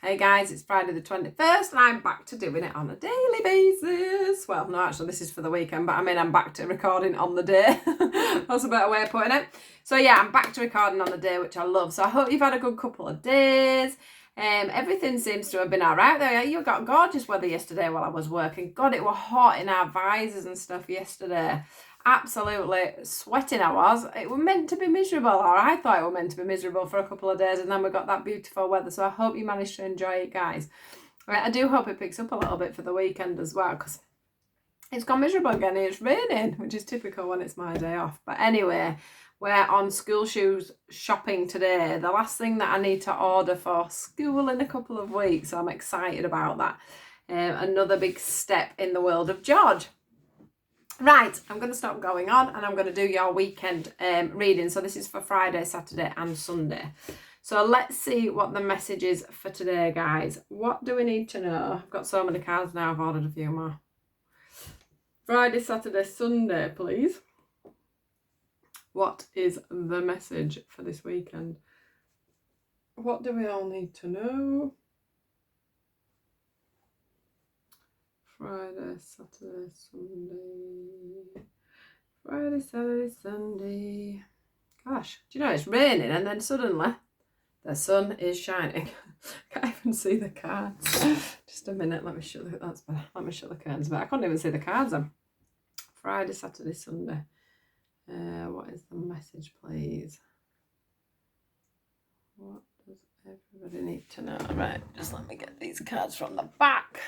Hey guys, it's Friday the 21st and I'm back to doing it on a daily basis. Well, no, actually this is for the weekend, but I mean I'm back to recording on the day. That's a better way of putting it. So yeah, I'm back to recording on the day, which I love. So I hope you've had a good couple of days. Everything seems to have been all right there. You got gorgeous weather yesterday while I was working. God, it was hot in our visors and stuff yesterday. Absolutely sweating I was. It was meant to be miserable, or I thought it was meant to be miserable for a couple of days, and then we got that beautiful weather. So I hope you managed to enjoy it, guys. I do hope it picks up a little bit for the weekend as well, because it's gone miserable again. It's raining, which is typical when it's my day off. But anyway, we're on school shoes shopping today. The last thing that I need to order for school in a couple of weeks. So I'm excited about that. Another big step in the world of George. Right, I'm going to stop going on and I'm going to do your weekend reading. So this is for Friday, Saturday and Sunday. So let's see what the message is for today, guys. What do we need to know? I've got so many cards now, I've ordered a few more. Friday, Saturday, Sunday, please. What is the message for this weekend? What do we all need to know? Friday, Saturday, Sunday. Friday, Saturday, Sunday. Gosh, do you know it's raining and then suddenly the sun is shining. Can't even see the cards. Just a minute, let me shut the curtains back. I can't even see the cards on. Friday, Saturday, Sunday. What is the message, please? What does everybody need to know? Right, just let me get these cards from the back.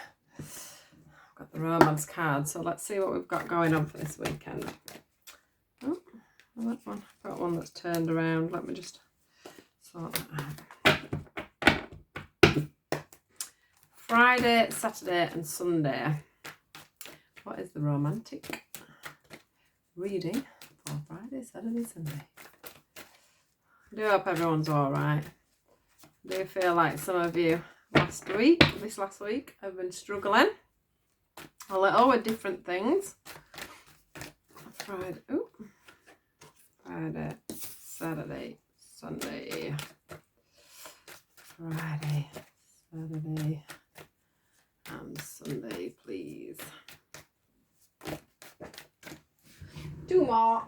Got the romance card, so let's see what we've got going on for this weekend. Oh, that one. I've got one that's turned around. Let me just sort that out. Friday, Saturday and Sunday. What is the romantic reading for Friday, Saturday, Sunday? I do hope everyone's alright. I do feel like some of you this last week, have been struggling a little with different things. Friday, Saturday, Sunday. Friday, Saturday, and Sunday, please. Two more.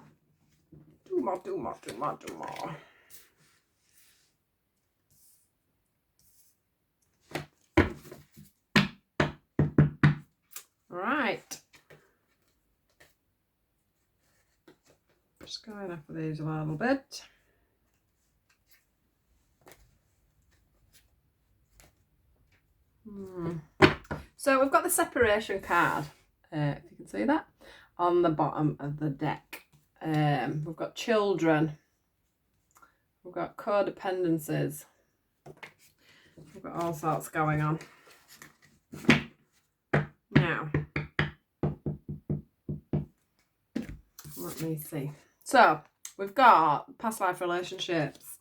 Right. Just going up with these a little bit. So we've got the separation card, if you can see that, on the bottom of the deck. We've got children. We've got codependencies. We've got all sorts going on. Now, let me see. So we've got past life relationships.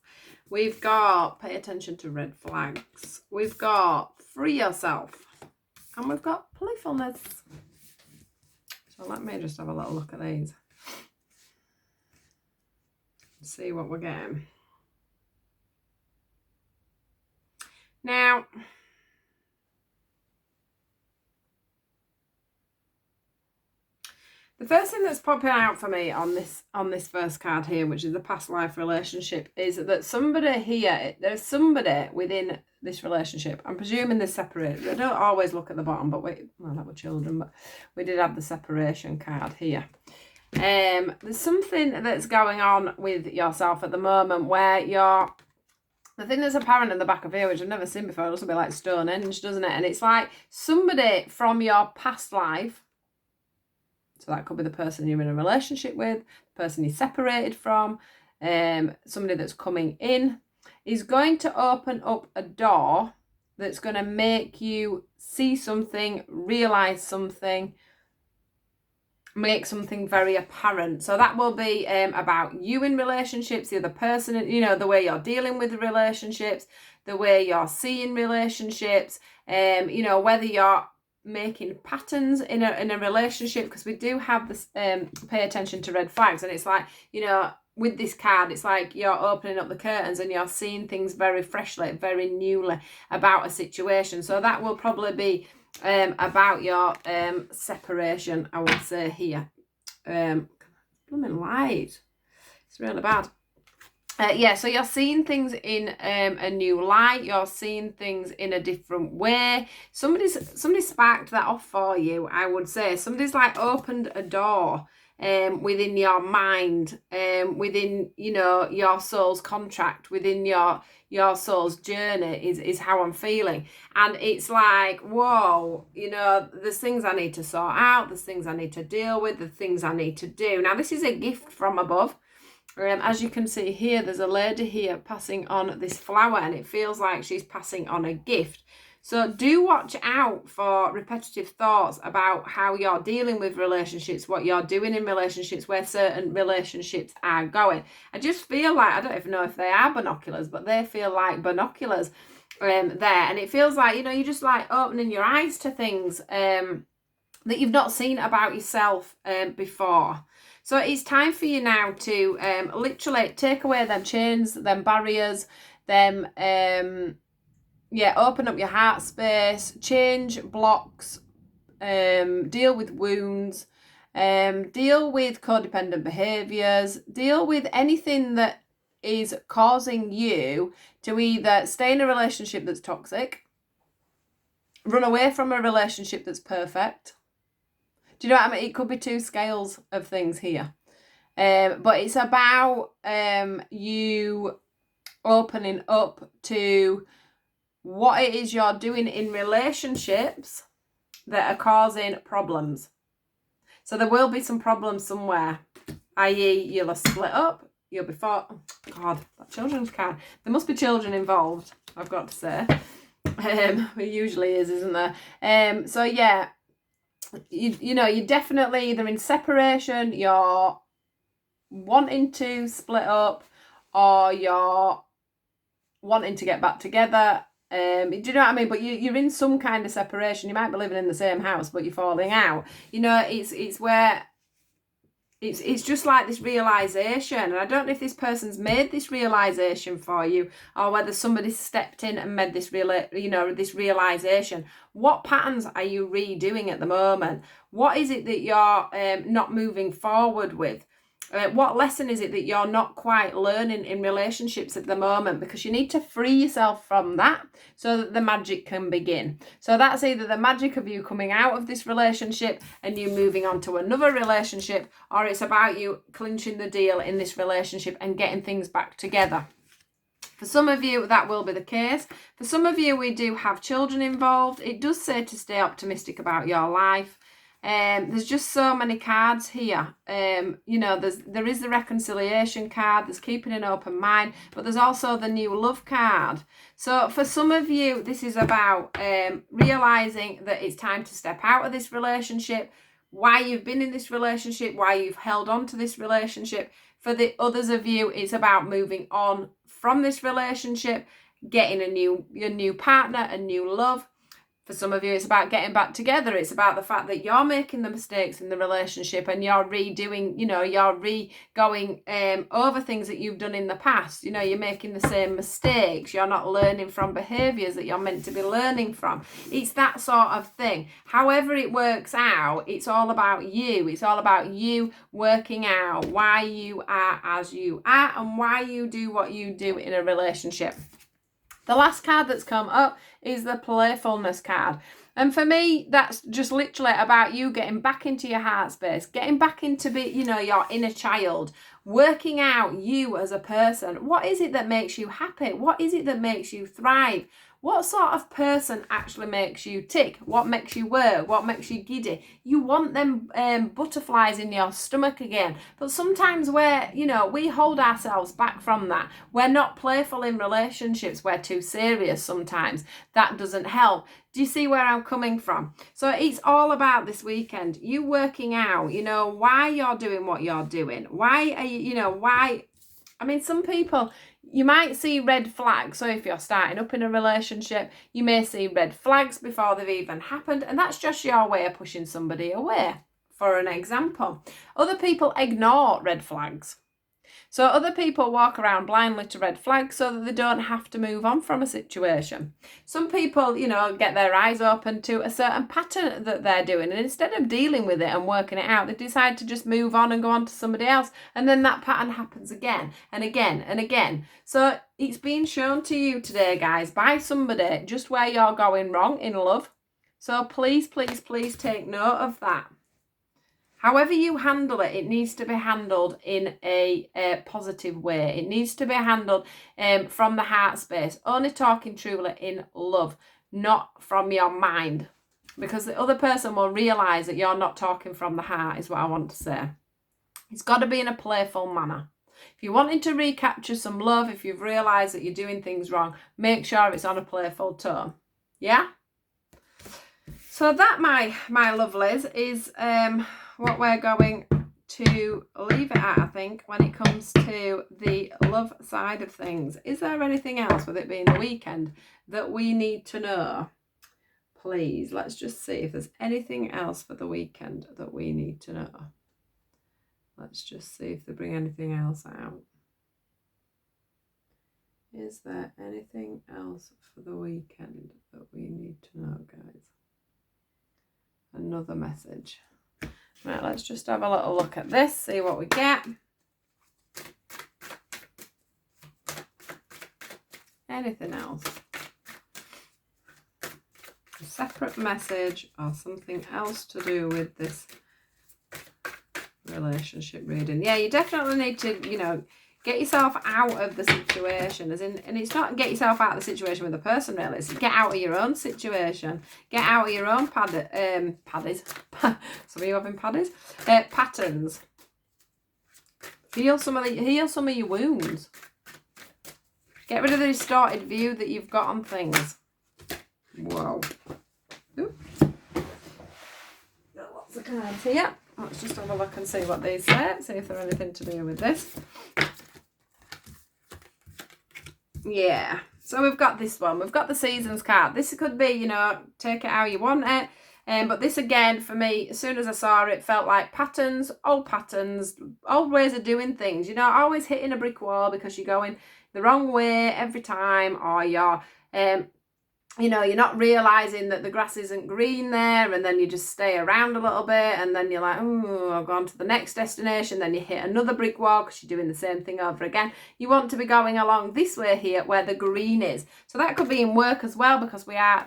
We've got pay attention to red flags. We've got free yourself. And we've got playfulness. So let me just have a little look at these. See what we're getting. Now, the first thing that's popping out for me on this first card here, which is the past life relationship, is that somebody here, there's somebody within this relationship. I'm presuming they're separated. I don't always look at the bottom, but that were children, but we did have the separation card here. There's something that's going on with yourself at the moment where the thing that's apparent in the back of here, which I've never seen before, it looks a bit like Stonehenge, doesn't it? And it's like somebody from your past life, so that could be the person you're in a relationship with, the person you're separated from, somebody that's coming in, is going to open up a door that's going to make you see something, realise something, make something very apparent. So that will be about you in relationships, the other person, the way you're dealing with the relationships, the way you're seeing relationships, whether you're making patterns in a relationship, because we do have this pay attention to red flags, and it's like, with this card, it's like you're opening up the curtains and you're seeing things very freshly, very newly about a situation. So that will probably be about your separation, I would say here. Blooming light. It's really bad. Yeah, so you're seeing things in a new light. You're seeing things in a different way. Somebody's sparked that off for you, I would say. Somebody's like opened a door within your mind, within, you know, your soul's contract, within your soul's journey is how I'm feeling. And it's like, whoa, you know, there's things I need to sort out, there's things I need to deal with, the things I need to do. Now, this is a gift from above. As you can see here, there's a lady here passing on this flower, and it feels like she's passing on a gift. So do watch out for repetitive thoughts about how you're dealing with relationships, what you're doing in relationships, where certain relationships are going. I just feel like, I don't even know if they are binoculars, but they feel like binoculars there. And it feels like, you know, you're just like opening your eyes to things that you've not seen about yourself before. So it's time for you now to literally take away them chains, them barriers, them, open up your heart space, change blocks, deal with wounds, deal with codependent behaviours, deal with anything that is causing you to either stay in a relationship that's toxic, run away from a relationship that's perfect. Do you know what I mean? It could be two scales of things here. But it's about you opening up to what it is you're doing in relationships that are causing problems. So there will be some problems somewhere, i.e. you'll have split up, you'll be fought. Oh, God, that children's card. There must be children involved, I've got to say. It usually is, isn't there? So yeah, you know, you're definitely either in separation, you're wanting to split up, or you're wanting to get back together. Do you know what I mean? But you're in some kind of separation. You might be living in the same house, but you're falling out. You know, it's where it's just like this realization. And I don't know if this person's made this realization for you, or whether somebody stepped in and made this this realization. What patterns are you redoing at the moment? What is it that you're not moving forward with? What lesson is it that you're not quite learning in relationships at the moment? Because you need to free yourself from that so that the magic can begin. So that's either the magic of you coming out of this relationship and you moving on to another relationship, or it's about you clinching the deal in this relationship and getting things back together. For some of you, that will be the case. For some of you, we do have children involved. It does say to stay optimistic about your life. There's just so many cards here. You know, there is the reconciliation card, there's keeping an open mind, but there's also the new love card. So for some of you, this is about realizing that it's time to step out of this relationship, why you've been in this relationship, why you've held on to this relationship. For the others of you, it's about moving on from this relationship, getting a new partner, a new love. For some of you, it's about getting back together. It's about the fact that you're making the mistakes in the relationship and you're redoing, you know, you're going over things that you've done in the past. You know, you're making the same mistakes. You're not learning from behaviours that you're meant to be learning from. It's that sort of thing. However it works out, it's all about you. It's all about you working out why you are as you are and why you do what you do in a relationship. The last card that's come up is the playfulness card. And for me, that's just literally about you getting back into your heart space, getting back into your inner child, working out you as a person. What is it that makes you happy? What is it that makes you thrive? What sort of person actually makes you tick? What makes you work? What makes you giddy? You want them butterflies in your stomach again. But sometimes we hold ourselves back from that. We're not playful in relationships. We're too serious sometimes. That doesn't help. Do you see where I'm coming from? So it's all about this weekend, you working out, why you're doing what you're doing. Why are you, why? I mean, some people, you might see red flags. So if you're starting up in a relationship, you may see red flags before they've even happened. And that's just your way of pushing somebody away, for an example. Other people ignore red flags. So other people walk around blindly to red flags so that they don't have to move on from a situation. Some people, you know, get their eyes open to a certain pattern that they're doing, and instead of dealing with it and working it out, they decide to just move on and go on to somebody else, and then that pattern happens again and again and again. So it's being shown to you today, guys, by somebody just where you're going wrong in love. So please, please, please take note of that. However you handle it, it needs to be handled in a positive way. It needs to be handled from the heart space, only talking truly in love, not from your mind. Because the other person will realise that you're not talking from the heart, is what I want to say. It's got to be in a playful manner. If you're wanting to recapture some love, if you've realised that you're doing things wrong, make sure it's on a playful tone. Yeah? So that, my lovelies, is what we're going to leave it at, I think, when it comes to the love side of things. Is there anything else, with it being the weekend, that we need to know? Please, let's just see if there's anything else for the weekend that we need to know. Let's just see if they bring anything else out. Is there anything else for the weekend that we need to know, guys? Another message. Right, let's just have a little look at this, see what we get. Anything else? A separate message or something else to do with this relationship reading? Yeah, you definitely need to, you know, get yourself out of the situation, as in, and it's not get yourself out of the situation with the person, really. It's get out of your own situation. Get out of your own paddies. Some of you having paddies? Patterns. Heal some of your wounds. Get rid of the distorted view that you've got on things. Whoa. Ooh. Got lots of cards here. Let's just have a look and see what they say. See if there's anything to do with this. Yeah, so we've got this one. We've got the seasons card. This could be, you know, take it how you want it. But this, again, for me, as soon as I saw it, felt like patterns, old ways of doing things. You know, always hitting a brick wall because you're going the wrong way every time, or you're, you know, you're not realising that the grass isn't green there, and then you just stay around a little bit, and then you're like, oh, I've gone to the next destination, then you hit another brick wall because you're doing the same thing over again. You want to be going along this way here where the green is. So that could be in work as well, because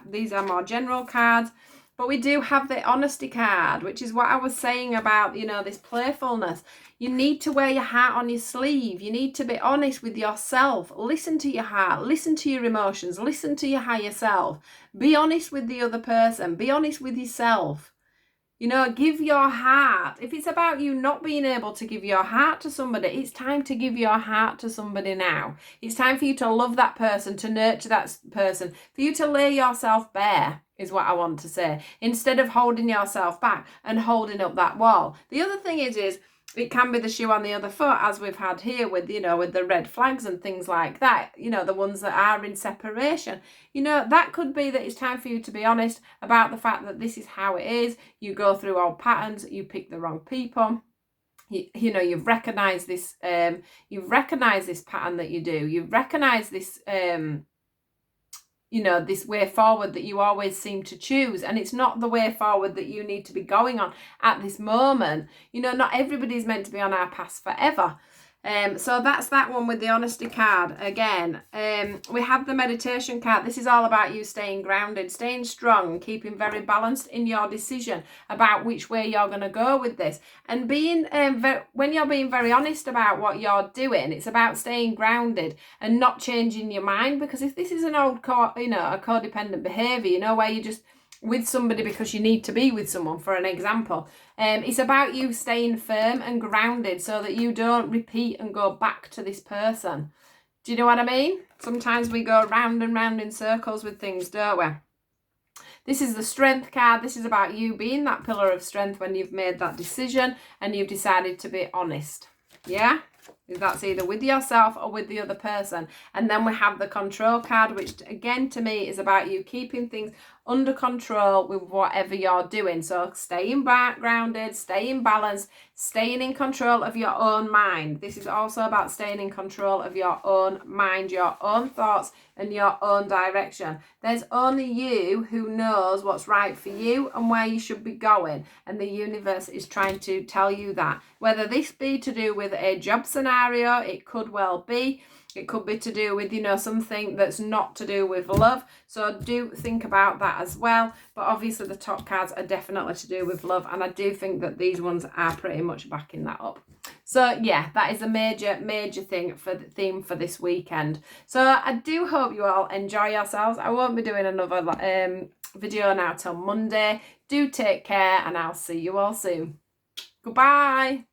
these are more general cards. But we do have the honesty card, which is what I was saying about, you know, this playfulness. You need to wear your heart on your sleeve. You need to be honest with yourself. Listen to your heart. Listen to your emotions. Listen to your higher self. Be honest with the other person. Be honest with yourself. You know, give your heart. If it's about you not being able to give your heart to somebody, it's time to give your heart to somebody now. It's time for you to love that person, to nurture that person, for you to lay yourself bare, is what I want to say, instead of holding yourself back and holding up that wall. The other thing is it can be the shoe on the other foot, as we've had here with, you know, with the red flags and things like that, you know, the ones that are in separation. You know, that could be that it's time for you to be honest about the fact that this is how it is. You go through old patterns, you pick the wrong people. You know, you've recognised this, pattern that you do. You've recognised this, you know, this way forward that you always seem to choose, and it's not the way forward that you need to be going on at this moment. You know, not everybody's meant to be on our path forever. So that's that one with the honesty card. Again, we have the meditation card. This is all about you staying grounded, staying strong, keeping very balanced in your decision about which way you're going to go with this. And being when you're being very honest about what you're doing, it's about staying grounded and not changing your mind. Because if this is an old, you know, a codependent behaviour, you know, where you just with somebody because you need to be with someone, for an example, it's about you staying firm and grounded so that you don't repeat and go back to this person. Do you know what I mean? Sometimes we go round and round in circles with things, don't we? This is the strength card. This is about you being that pillar of strength when you've made that decision and you've decided to be honest. Yeah? That's either with yourself or with the other person. And then we have the control card, which again to me is about you keeping things under control with whatever you're doing. So staying grounded, staying balanced, staying in control of your own mind. This is also about staying in control of your own mind, your own thoughts, and your own direction. There's only you who knows what's right for you and where you should be going. And the universe is trying to tell you that. Whether this be to do with a job scenario, it could well be. It could be to do with, something that's not to do with love. So do think about that as well. But obviously the top cards are definitely to do with love. And I do think that these ones are pretty much backing that up. So yeah, that is a major thing for the theme for this weekend. So I do hope you all enjoy yourselves. I won't be doing another video now till Monday. Do take care and I'll see you all soon. Goodbye.